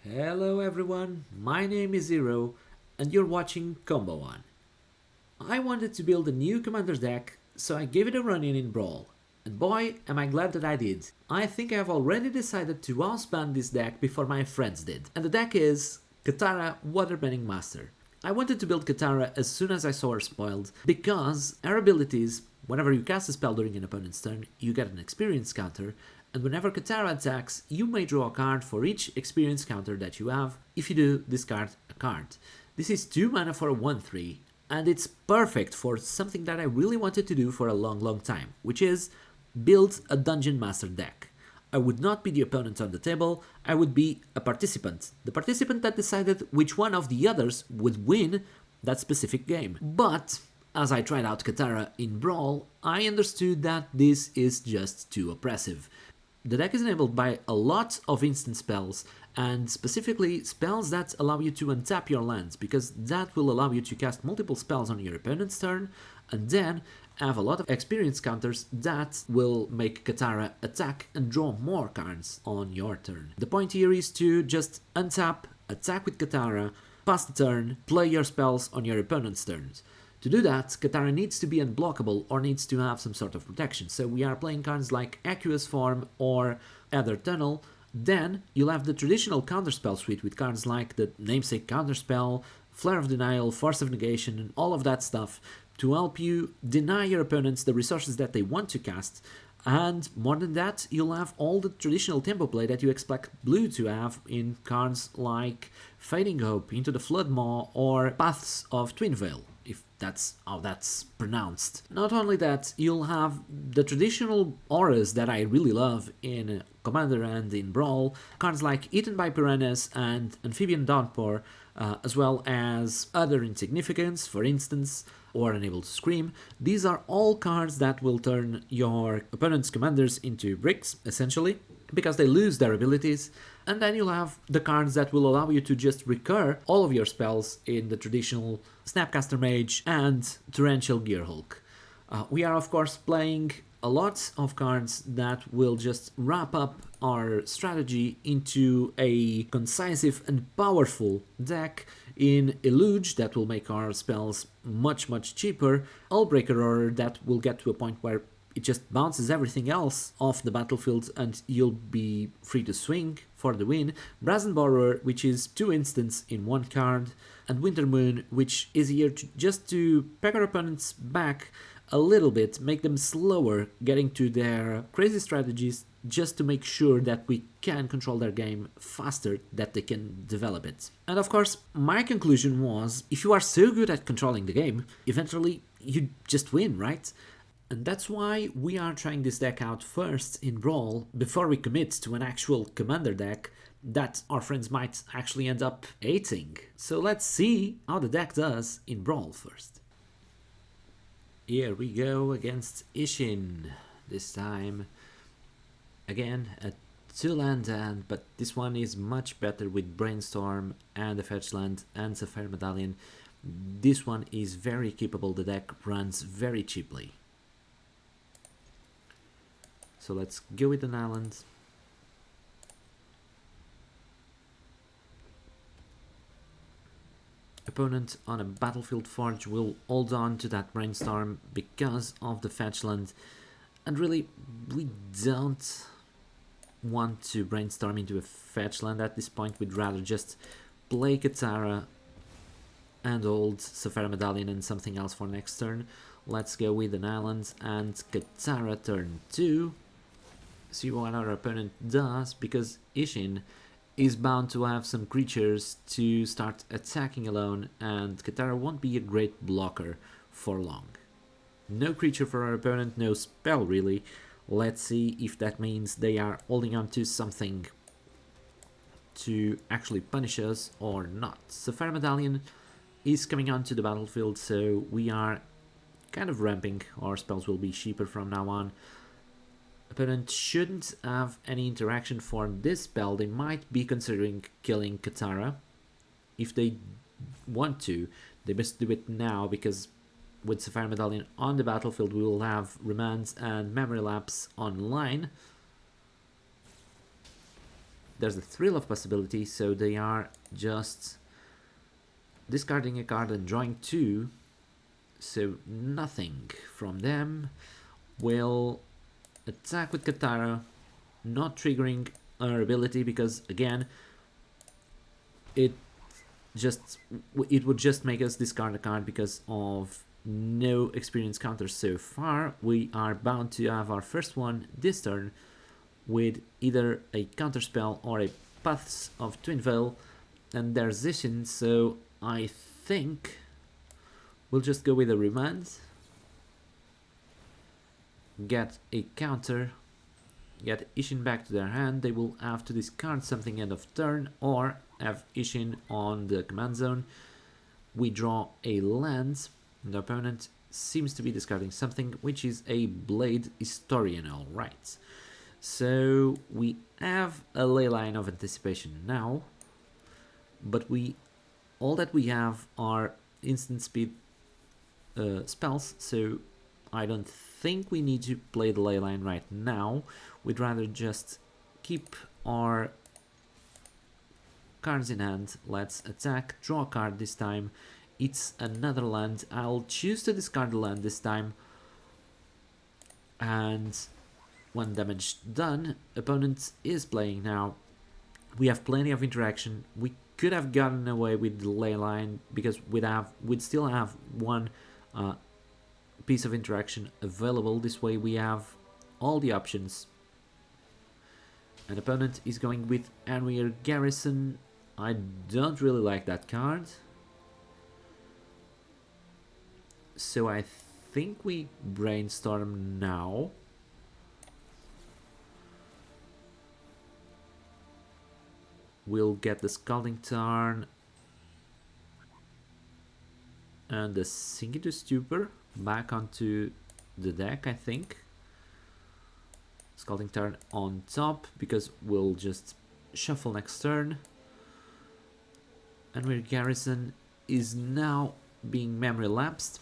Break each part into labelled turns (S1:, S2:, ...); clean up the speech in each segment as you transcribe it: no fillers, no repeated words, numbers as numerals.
S1: Hello everyone, my name is Zero and you're watching Combo One. I wanted to build a new commander deck, so I gave it a run in Brawl. And boy, am I glad that I did. I think I have already decided to houseband this deck before my friends did. And the deck is Katara Waterbending Master. I wanted to build Katara as soon as I saw her spoiled, because her abilities, whenever you cast a spell during an opponent's turn, you get an experience counter, and whenever Katara attacks, you may draw a card for each experience counter that you have. If you do, discard a card. This is 2 mana for a 1/3, and it's perfect for something that I really wanted to do for a long time, which is build a Dungeon Master deck. I would not be the opponent on the table, I would be a participant. The participant that decided which one of the others would win that specific game. But as I tried out Katara in Brawl, I understood that this is just too oppressive. The deck is enabled by a lot of instant spells, and specifically spells that allow you to untap your lands, because that will allow you to cast multiple spells on your opponent's turn, and then have a lot of experience counters that will make Katara attack and draw more cards on your turn. The point here is to just untap, attack with Katara, pass the turn, play your spells on your opponent's turns. To do that, Katara needs to be unblockable or needs to have some sort of protection, so we are playing cards like Aqueous Form or Ether Tunnel. Then you'll have the traditional counterspell suite with cards like the Namesake Counterspell, Flare of Denial, Force of Negation, and all of that stuff to help you deny your opponents the resources that they want to cast. And more than that, you'll have all the traditional tempo play that you expect blue to have in cards like Fading Hope, Into the Floodmaw, or Paths of Twinveil, if that's how that's pronounced. Not only that, you'll have the traditional auras that I really love in Commander and in Brawl, cards like Eaten by Piranhas and Amphibian Downpour, as well as other insignificance, for instance, or Unable to Scream. These are all cards that will turn your opponent's commanders into bricks, essentially, because they lose their abilities. And then you'll have the cards that will allow you to just recur all of your spells in the traditional Snapcaster Mage and Torrential Gearhulk. We are of course playing a lot of cards that will just wrap up our strategy into a concisive and powerful deck in Eluge that will make our spells much cheaper, Hullbreaker Order that will get to a point where it just bounces everything else off the battlefield and you'll be free to swing for the win, Brazen Borrower, which is 2 instants in 1 card, and Winter Moon, which is here just to peg our opponents back a little bit, make them slower getting to their crazy strategies, just to make sure that we can control their game faster, that they can develop it. And of course, my conclusion was, if you are so good at controlling the game, eventually you just win, right? And that's why we are trying this deck out first in Brawl, before we commit to an actual commander deck that our friends might actually end up hating. So let's see how the deck does in Brawl first. Here we go against Ishin. This time, again, a 2-land hand, but this one is much better with Brainstorm and a fetch land and Sapphire Medallion. This one is very keepable, the deck runs very cheaply. So let's go with an island. Opponent on a Battlefield Forge will hold on to that Brainstorm because of the fetch land, and really we don't want to Brainstorm into a fetch land at this point. We'd rather just play Katara and hold Sapphire Medallion and something else for next turn. Let's go with an island and Katara turn 2. See what our opponent does, because Ishin is bound to have some creatures to start attacking alone, and Katara won't be a great blocker for long. No creature for our opponent, no spell really. Let's see if that means they are holding on to something to actually punish us or not. Sapphire Medallion is coming onto the battlefield, so we are kind of ramping. Our spells will be cheaper from now on. Opponent shouldn't have any interaction for this spell. They might be considering killing Katara. If they want to, they must do it now, because with Sapphire Medallion on the battlefield we will have Remands and Memory Lapse online. there's the thrill of possibility, so they are just discarding a card and drawing 2, so nothing from them. Will attack with Katara, not triggering her ability because again it would just make us discard a card because of no experience counters so far. We are bound to have our first one this turn with either a counter spell or a Paths of Twin Veil, and there's Zishin, so I think we'll just go with a remand, get a counter, get Ishin back to their hand. They will have to discard something end of turn or have Ishin on the command zone. We draw a land. The opponent seems to be discarding something, which is a Blade Historian, alright. So we have a Leyline of Anticipation now, but all that we have are instant speed spells, so I don't think we need to play the Leyline right now. We'd rather just keep our cards in hand. Let's attack, draw a card this time. It's another land. I'll choose to discard the land this time. And 1 damage done. Opponent is playing now. We have plenty of interaction. We could have gotten away with the Leyline because we'd still have 1 piece of interaction available. This way we have all the options. An opponent is going with Anweir Garrison. I don't really like that card. So I think we brainstorm now. We'll get the Scalding Tarn and the Sink into Stupor back onto the deck, I think. Scalding Tarn on top because we'll just shuffle next turn. And where Garrison is now being memory lapsed.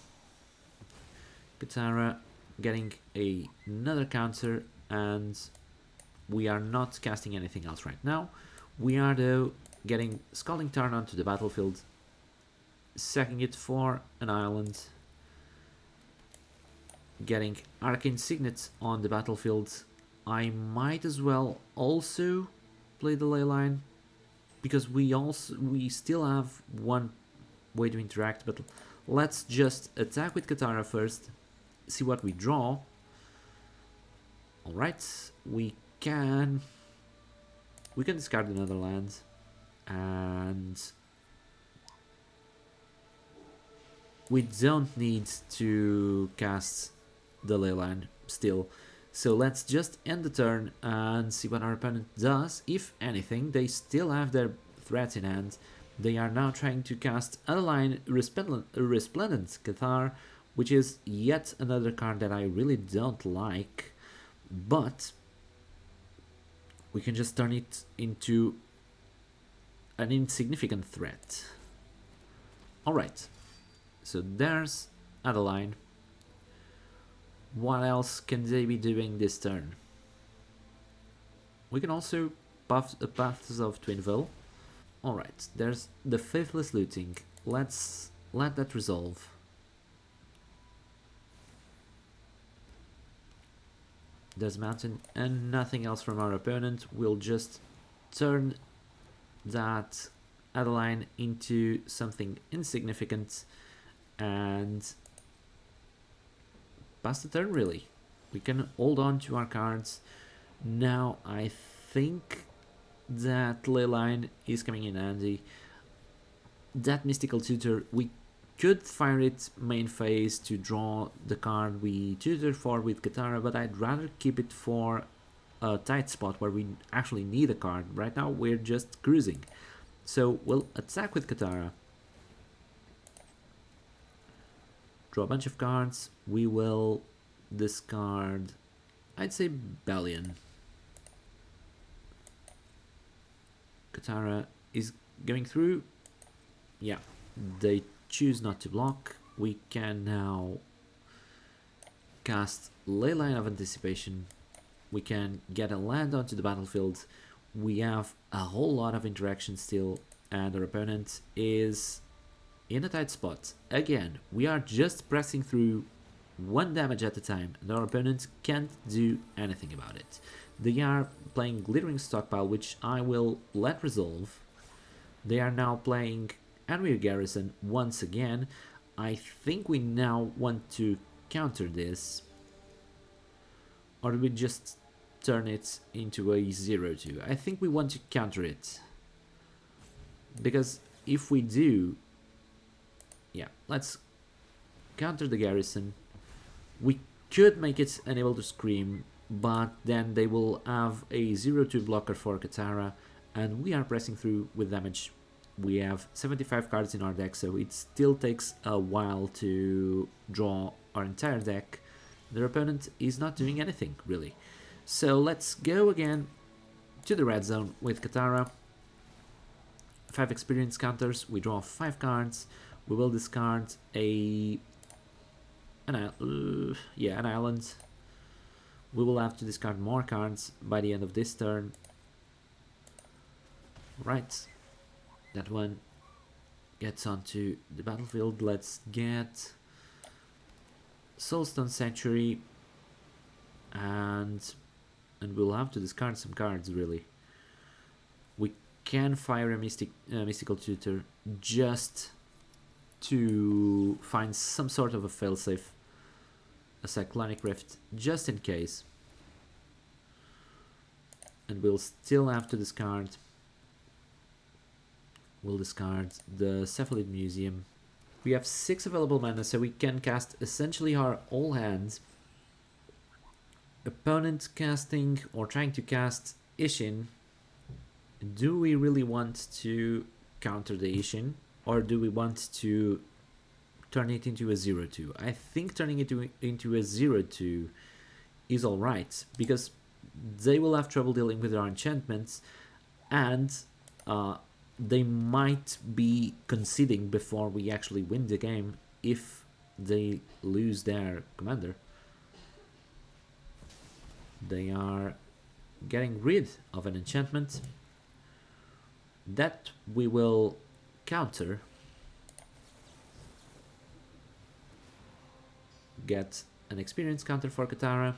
S1: Katara getting another counter, and we are not casting anything else right now. We are though getting Scalding Tarn onto the battlefield, sacking it for an island, getting Arcane Signet on the battlefield. I might as well also play the Leyline because we still have 1 way to interact, but let's just attack with Katara first, see what we draw. Alright, we can discard another land, and we don't need to cast the Leyline still. So let's just end the turn and see what our opponent does. If anything, they still have their threats in hand. They are now trying to cast Adeline Resplendent Cathar, which is yet another card that I really don't like, but we can just turn it into an insignificant threat. Alright, so there's Adeline. What else can they be doing this turn? We can also buff the Paths of Twin Veil. Alright, there's the Faithless Looting. Let's let that resolve. There's Mountain and nothing else from our opponent. We'll just turn that Adeline into something insignificant and pass the turn, really. We can hold on to our cards. Now I think that Leyline is coming in handy. That Mystical Tutor, we could fire it main phase to draw the card we tutor for with Katara, but I'd rather keep it for a tight spot where we actually need a card. Right now we're just cruising. So we'll attack with Katara. Draw a bunch of cards. We will discard, I'd say, Bellion. Katara is going through. Yeah, they choose not to block. We can now cast Leyline of Anticipation. We can get a land onto the battlefield. we have a whole lot of interaction still, and our opponent is in a tight spot. Again, we are just pressing through 1 damage at a time, and our opponent can't do anything about it. They are playing Glittering Stockpile, which I will let resolve. They are now playing Enemy Garrison once again. I think we now want to counter this. Or do we just turn it into a 0-2? I think we want to counter it. Because if we do... Yeah, let's counter the Garrison. We could make it unable to scream, but then they will have a 0-2 blocker for Katara, and we are pressing through with damage. We have 75 cards in our deck, so it still takes a while to draw our entire deck. Their opponent is not doing anything, really. So let's go again to the red zone with Katara. 5 experience counters, we draw 5 cards. We will discard an island. We will have to discard more cards by the end of this turn. Right. That one gets onto the battlefield. Let's get Soulstone Sanctuary, and we'll have to discard some cards, really. We can fire a Mystical Tutor just to find some sort of a failsafe, a Cyclonic Rift, just in case. And we'll still have to discard. We'll discard the Cephalid Museum. We have 6 available mana, so we can cast essentially our all hands. Opponent casting or trying to cast Ishin. Do we really want to counter the Ishin, or do we want to turn it into a 0-2? I think turning it into a 0-2 is alright, because they will have trouble dealing with our enchantments, and they might be conceding before we actually win the game if they lose their commander. They are getting rid of an enchantment that we will counter. Get an experience counter for Katara.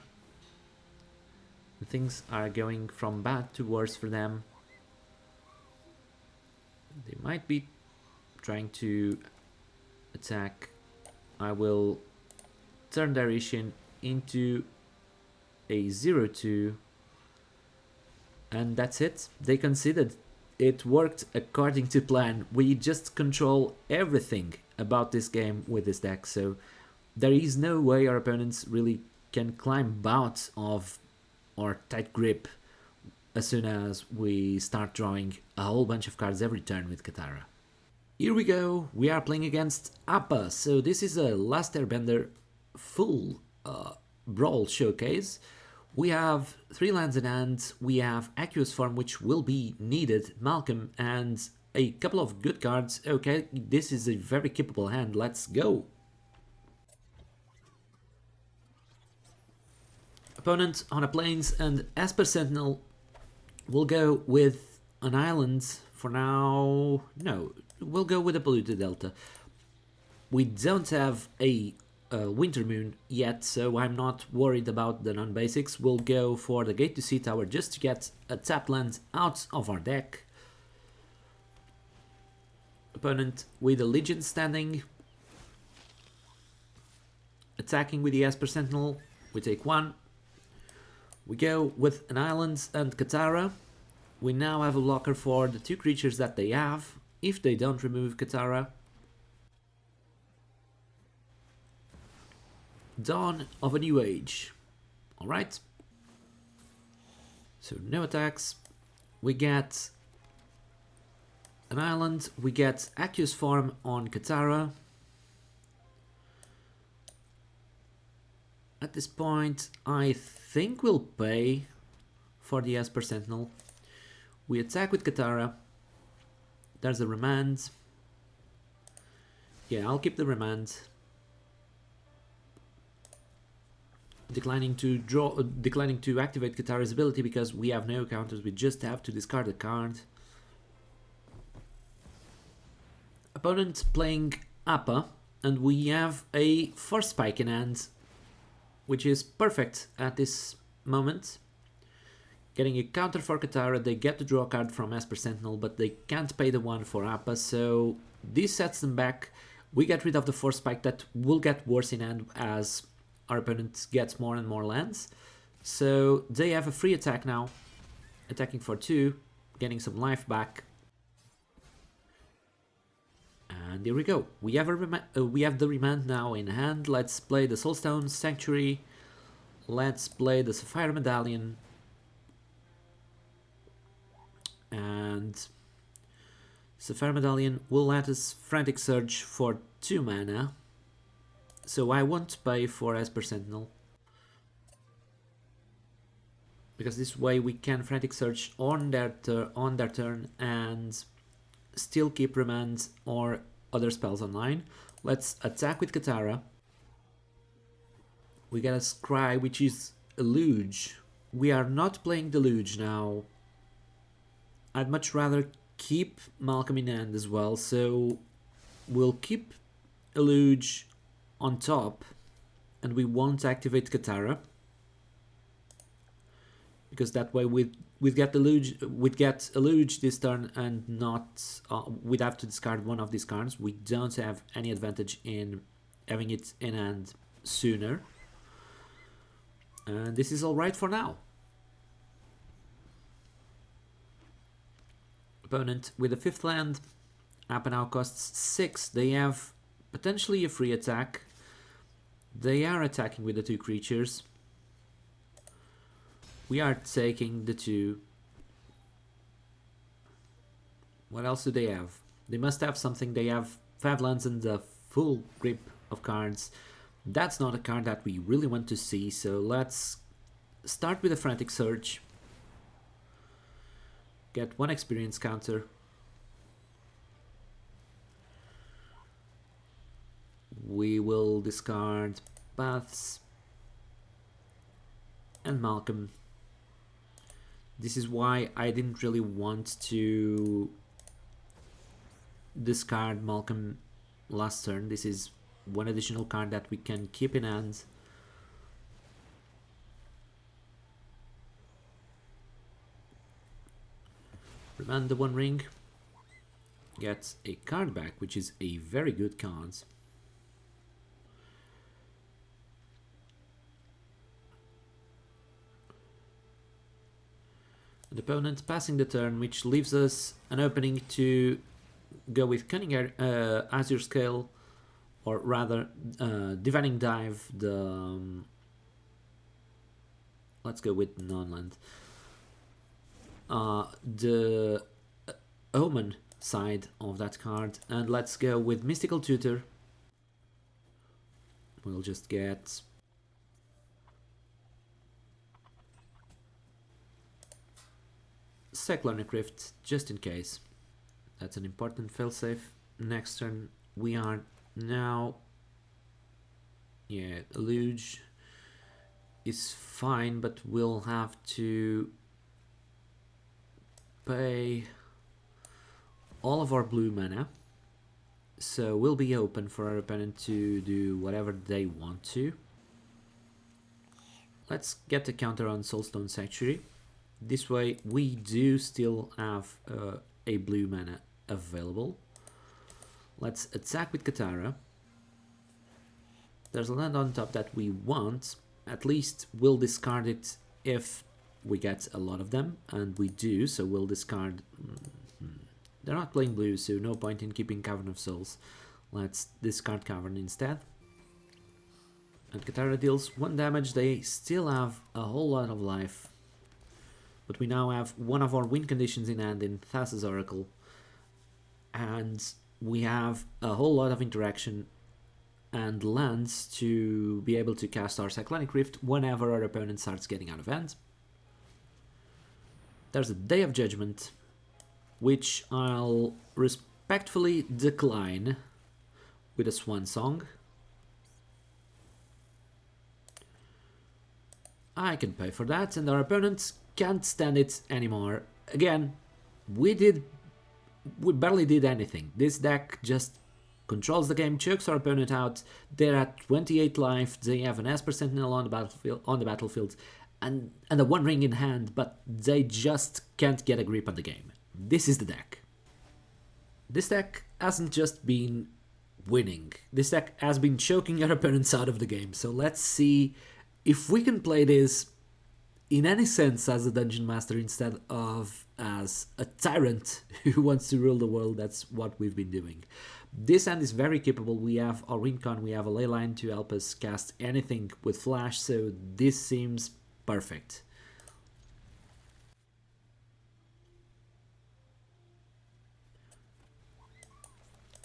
S1: Things are going from bad to worse for them. They might be trying to attack. I will turn their Ishin into a 0-2, and that's it. They conceded. It worked according to plan. We just control everything about this game with this deck, so there is no way our opponents really can climb out of our tight grip as soon as we start drawing a whole bunch of cards every turn with Katara. Here we go, we are playing against Appa, so this is a Last Airbender full Brawl showcase. We have 3 lands in hand, we have Aqueous Form, which will be needed, Malcolm, and a couple of good cards. Okay, this is a very capable hand, let's go! Opponent on a Plains and Esper Sentinel. We'll go with an island for now. No, we'll go with a Polluted Delta. We don't have a Winter Moon yet, so I'm not worried about the non-basics. We'll go for the Gate to Sea Tower just to get a tapped land out of our deck. Opponent with a Legion standing. Attacking with the Esper Sentinel. We take 1. We go with an island and Katara. We now have a blocker for the 2 creatures that they have, if they don't remove Katara. Dawn of a New Age. Alright. So no attacks. We get an island. We get Aqueous Form on Katara. At this point, I think we'll pay for the Esper Sentinel. We attack with Katara. There's a Remand. Yeah, I'll keep the Remand. declining to activate Katara's ability because we have no counters. We just have to discard a card. Opponent playing Appa, and we have a Force Spike in hand, which is perfect at this moment. Getting a counter for Katara, they get to draw a card from Esper Sentinel, but they can't pay the one for Appa, so this sets them back. We get rid of the Force Spike that will get worse in hand as our opponent gets more and more lands. So they have a free attack now, attacking for 2, getting some life back. And here we go. We have the Remand now in hand. Let's play the Soulstone Sanctuary. Let's play the Sapphire Medallion. And Sapphire Medallion will let us Frantic Surge for 2 mana. So I won't pay for Esper Sentinel. Because this way we can Frantic Surge on their turn and still keep Remand or other spells online. Let's attack with Katara. We get a Scry, which is a Luge. We are not playing the Luge now. I'd much rather keep Malcolm in hand as well, so we'll keep a Luge on top, and we won't activate Katara. Because that way we'd get a Luge this turn and not we'd have to discard one of these cards. We don't have any advantage in having it in hand sooner. And this is alright for now. Opponent with a 5th land. Appa now costs 6. They have potentially a free attack. They are attacking with the 2 creatures. We are taking the 2. What else do they have? They must have something. They have 5 lands and a full grip of cards. That's not a card that we really want to see, so let's start with a Frantic Surge. Get 1 experience counter. We will discard Paths and Malcolm. This is why I didn't really want to discard Malcolm last turn. This is 1 additional card that we can keep in hand. Remand the 1 ring. Get a card back, which is a very good card. The opponent passing the turn, which leaves us an opening to go with Cunning Azure Scale, or rather Divining Dive. Let's go with non-land. The Omen side of that card, and let's go with Mystical Tutor. We'll just get Cyclonic Rift, just in case. That's an important failsafe. Next turn we are now... Yeah, Luge is fine, but we'll have to pay all of our blue mana. So we'll be open for our opponent to do whatever they want to. Let's get the counter on Soulstone Sanctuary. This way we do still have a blue mana available. Let's attack with Katara. There's a land on top that we want. At least we'll discard it if we get a lot of them, and we do, so we'll discard... They're not playing blue, so no point in keeping Cavern of Souls. Let's discard Cavern instead. And Katara deals 1 damage. They still have a whole lot of life. But we now have one of our win conditions in hand in Thassa's Oracle. And we have a whole lot of interaction and lands to be able to cast our Cyclonic Rift whenever our opponent starts getting out of hand. There's a Day of Judgment, which I'll respectfully decline with a Swan Song. I can pay for that, and our opponents can't stand it anymore. Again, we barely did anything. This deck just controls the game, chokes our opponent out. They're at 28 life, they have an Esper Sentinel on the battlefield and a One Ring in hand, but they just can't get a grip on the game. This is the deck. This deck hasn't just been winning. This deck has been choking our opponents out of the game. So let's see if we can play this in any sense as a Dungeon Master instead of as a tyrant who wants to rule the world. That's what we've been doing. This hand is very capable. We have our Rincon, we have a Leyline to help us cast anything with flash, so this seems perfect.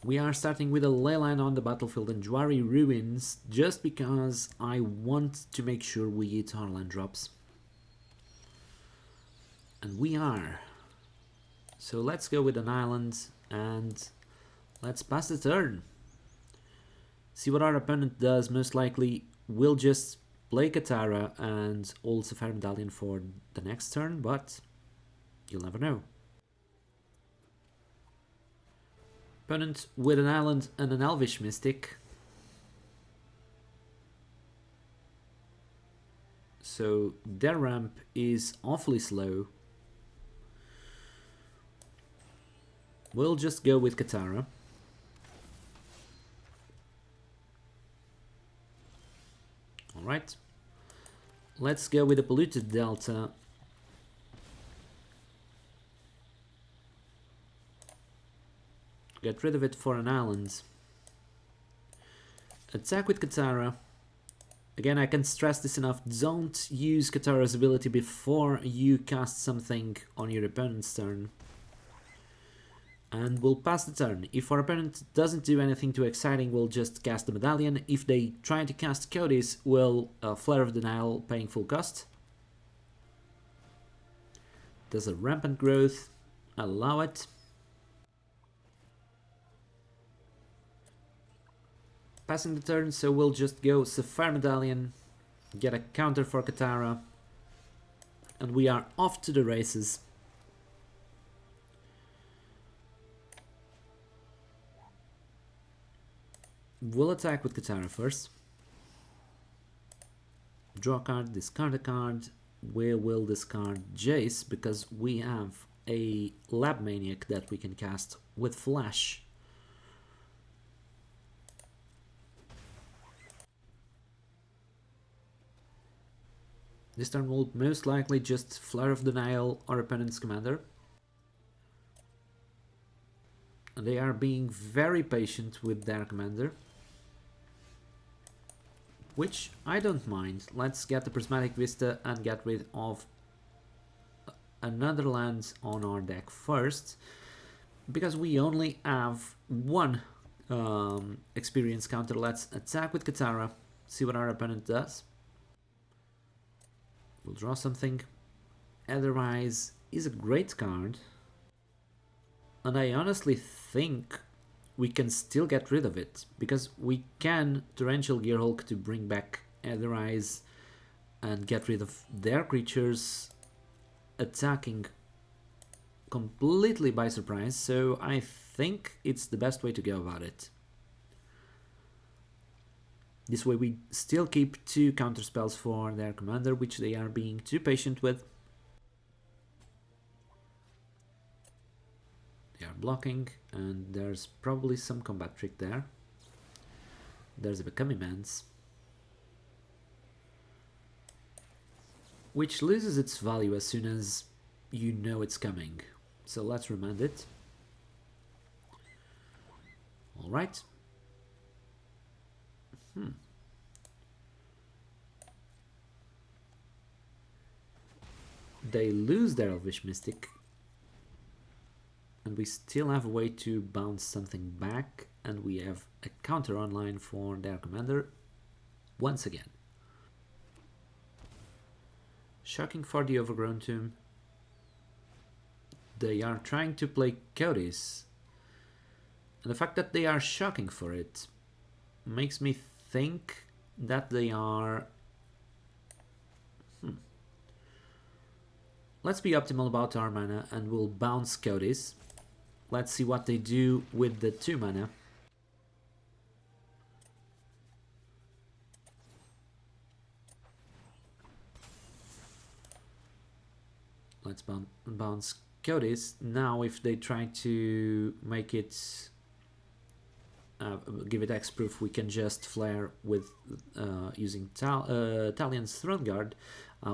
S1: We are starting with a Leyline on the battlefield and Jwari Ruins just because I want to make sure we hit our land drops. And we are. So let's go with an island and let's pass the turn. See what our opponent does. Most likely we'll just play Katara and hold Sapphire Medallion for the next turn, but you'll never know. Opponent with an island and an Elvish Mystic. So their ramp is awfully slow. We'll just go with Katara. Alright. Let's go with a Polluted Delta. Get rid of it for an island. Attack with Katara. Again, I can't stress this enough. Don't use Katara's ability before you cast something on your opponent's turn. And we'll pass the turn. If our opponent doesn't do anything too exciting, we'll just cast the Medallion. If they try to cast Cody's, we'll Flare of Denial, paying full cost. There's a Rampant Growth. Allow it. Passing the turn, so we'll just go Sapphire Medallion, get a counter for Katara, and we are off to the races. We'll attack with Katara first. Draw a card, discard a card. We will discard Jace because we have a Lab Maniac that we can cast with Flash. This turn will most likely just Flare of Denial our opponent's commander. And they are being very patient with their commander, which I don't mind. Let's get the Prismatic Vista and get rid of another land on our deck first, because we only have one experience counter. Let's attack with Katara, see what our opponent does. We'll draw something. Otherwise is a great card. And I honestly think we can still get rid of it, because we can Torrential Gearhulk to bring back Otherwise and get rid of their creatures attacking completely by surprise, so I think it's the best way to go about it. This way we still keep two counterspells for their commander, which they are being too patient with. They are blocking, and there's probably some combat trick there. There's a Become Immense, which loses its value as soon as you know it's coming. So let's remand it. Alright. They lose their Elvish Mystic, and we still have a way to bounce something back, and we have a counter online for their commander once again. Shocking for the Overgrown Tomb. They are trying to play Cody's, and the fact that they are shocking for it makes me think that they are let's be optimal about our mana and we'll bounce Cody's. Let's see what they do with the 2 mana. Let's bounce Cody's. Now if they try to make it give it X-proof, we can just flare with using Talian's Throne Guard.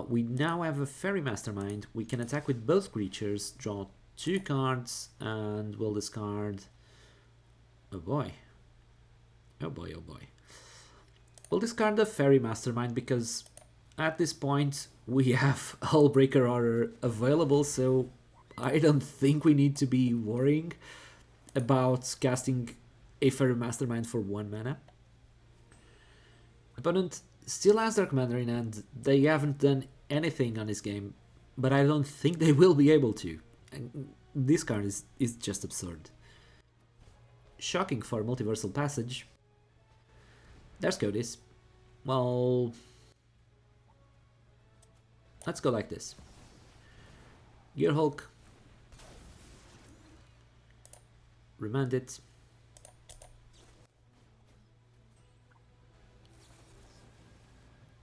S1: We now have a Fairy Mastermind. We can attack with both creatures, draw 2 cards, and we'll discard... Oh boy. Oh boy, oh boy. We'll discard the Fairy Mastermind because at this point we have Hullbreaker Horror available, so I don't think we need to be worrying about casting a Fairy Mastermind for 1 mana. Opponent still has their commander in hand. They haven't done anything on this game, but I don't think they will be able to. And this card is just absurd. Shocking for Multiversal Passage. There's Cody's. Well, let's go like this. Gear Hulk. Remand it.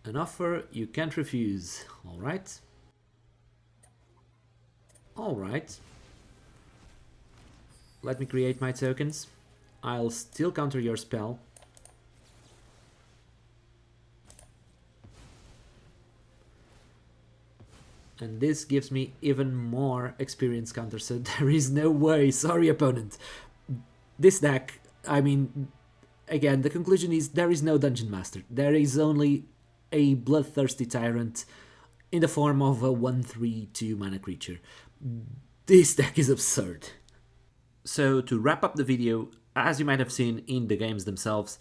S1: An offer you can't refuse. Alright. Alright. Let me create my tokens. I'll still counter your spell. And this gives me even more experience counter, so there is no way. Sorry, opponent. This deck, I mean, again, the conclusion is there is no Dungeon Master. There is only a Bloodthirsty Tyrant in the form of a 1/3/2 mana creature. This deck is absurd. So to wrap up the video, as you might have seen in the games themselves,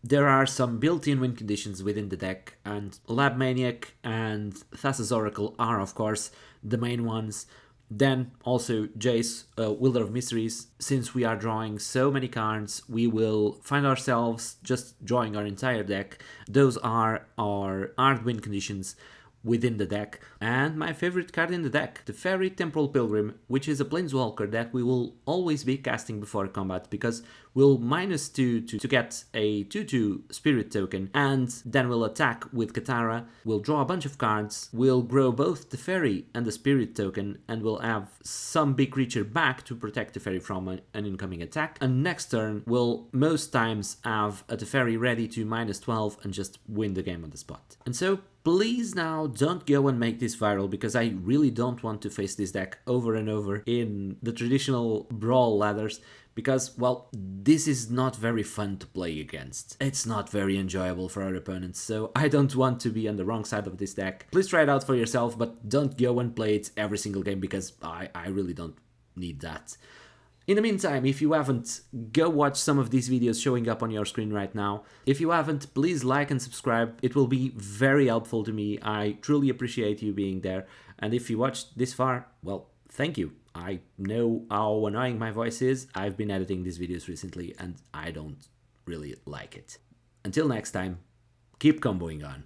S1: there are some built-in win conditions within the deck, and Lab Maniac and Thassa's Oracle are of course the main ones. Then also Jace, Wielder of Mysteries. Since we are drawing so many cards, we will find ourselves just drawing our entire deck. Those are our hard win conditions within the deck. And my favorite card in the deck, the Fairy Temporal Pilgrim, which is a Planeswalker that we will always be casting before combat because we'll -2 to get a 2/2 Spirit token, and then we'll attack with Katara, we'll draw a bunch of cards, we'll grow both the Fairy and the Spirit token, and we'll have some big creature back to protect the Fairy from an incoming attack, and next turn we'll most times have a Teferi ready to -12 and just win the game on the spot. And so please now don't go and make this viral, because I really don't want to face this deck over and over in the traditional Brawl ladders, because, well, this is not very fun to play against. It's not very enjoyable for our opponents, so I don't want to be on the wrong side of this deck. Please try it out for yourself, but don't go and play it every single game, because I really don't need that. In the meantime, if you haven't, go watch some of these videos showing up on your screen right now. If you haven't, please like and subscribe. It will be very helpful to me. I truly appreciate you being there. And if you watched this far, well, thank you. I know how annoying my voice is. I've been editing these videos recently and I don't really like it. Until next time, keep comboing on.